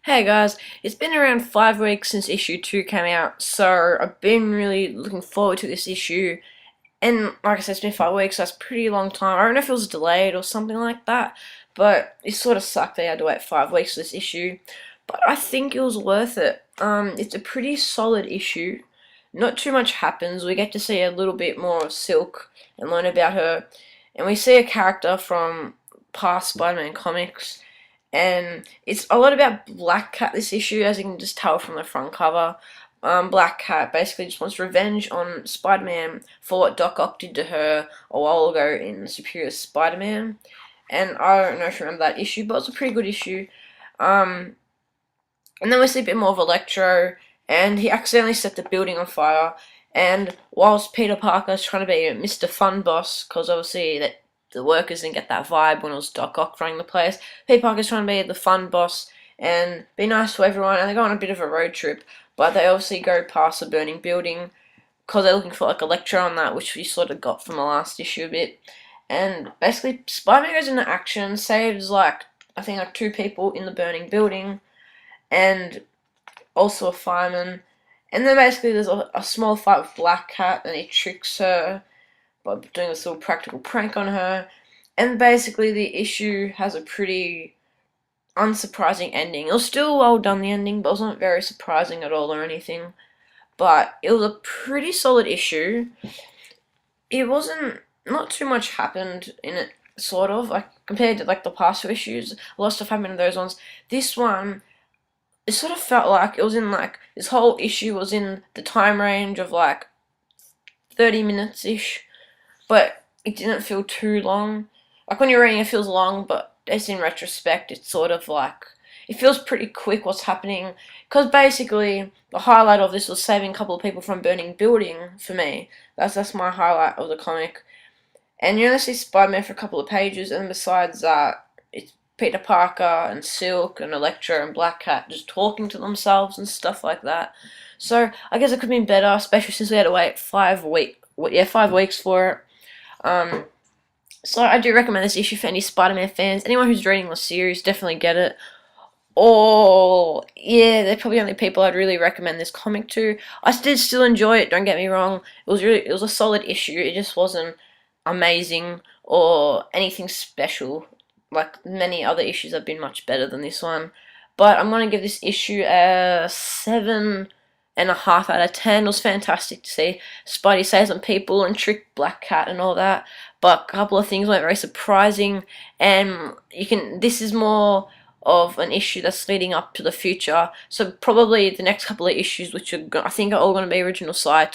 Hey guys, it's been around 5 weeks since issue 2 came out, so I've been really looking forward to this issue. And like I said, it's been 5 weeks, so that's a pretty long time. I don't know if it was delayed or something like that, but it sort of sucked that I had to wait 5 weeks for this issue. But I think it was worth it. It's a pretty solid issue. Not too much happens. We get to see a little bit more of Silk and learn about her. And we see a character from past Spider-Man comics, and it's a lot about Black Cat this issue, as you can just tell from the front cover. Black Cat basically just wants revenge on Spider-Man for what Doc Ock did to her a while ago in Superior Spider-Man. And I don't know if you remember that issue, but it's a pretty good issue. Um, and then we see a bit more of Electro, and he accidentally set the building on fire. And whilst Peter Parker's trying to be Mr. Fun Boss, because obviously that the workers didn't get that vibe when it was Doc Ock running the place, Peter Parker's trying to be the fun boss and be nice to everyone, and they go on a bit of a road trip, but they obviously go past a burning building because they're looking for like Electro on that, which we sort of got from the last issue a bit. And basically, Spider-Man goes into action, saves like I think like 2 people in the burning building, and also a fireman. And then basically there's a small fight with Black Cat, and he tricks her by doing this little practical prank on her. And basically the issue has a pretty unsurprising ending. It was still well done, the ending, but it wasn't very surprising at all or anything. But it was a pretty solid issue. It wasn't, not too much happened in it, sort of, like compared to like the past 2 issues. A lot of stuff happened in those ones. This one, it sort of felt like it was in like, this whole issue was in the time range of like 30 minutes ish, but it didn't feel too long. Like when you're reading, it feels long, but as in retrospect, it's sort of like, it feels pretty quick what's happening. Because basically, the highlight of this was saving a couple of people from burning building for me. That's my highlight of the comic. And you only see Spider-Man for a couple of pages, and besides that, it's Peter Parker and Silk and Electro and Black Cat just talking to themselves and stuff like that. So I guess it could have been better, especially since we had to wait 5 weeks for it. So I do recommend this issue for any Spider-Man fans. Anyone who's reading the series, definitely get it. Or, yeah, they're probably the only people I'd really recommend this comic to. I did still enjoy it, don't get me wrong. It was a solid issue. It just wasn't amazing or anything special. Like many other issues have been much better than this one. But I'm going to give this issue a 7.5 out of 10. It was fantastic to see Spidey save some people and trick Black Cat and all that, but a couple of things weren't very surprising. And this is more of an issue that's leading up to the future, so probably the next couple of issues, which I think are all going to be original Sin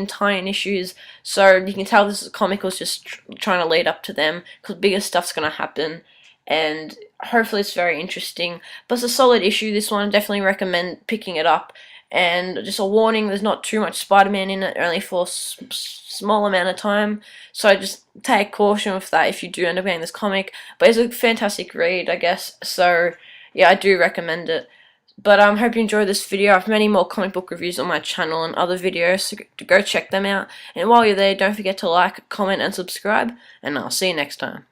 tie-in issues. So you can tell this comic was just trying to lead up to them, because bigger stuff's going to happen, and hopefully it's very interesting. But it's a solid issue, this one. Definitely recommend picking it up. And just a warning, there's not too much Spider-Man in it, only for a small amount of time, so just take caution with that if you do end up getting this comic. But it's a fantastic read, I guess, so yeah, I do recommend it. But I hope you enjoyed this video. I have many more comic book reviews on my channel and other videos, so go check them out. And while you're there, don't forget to like, comment, and subscribe, and I'll see you next time.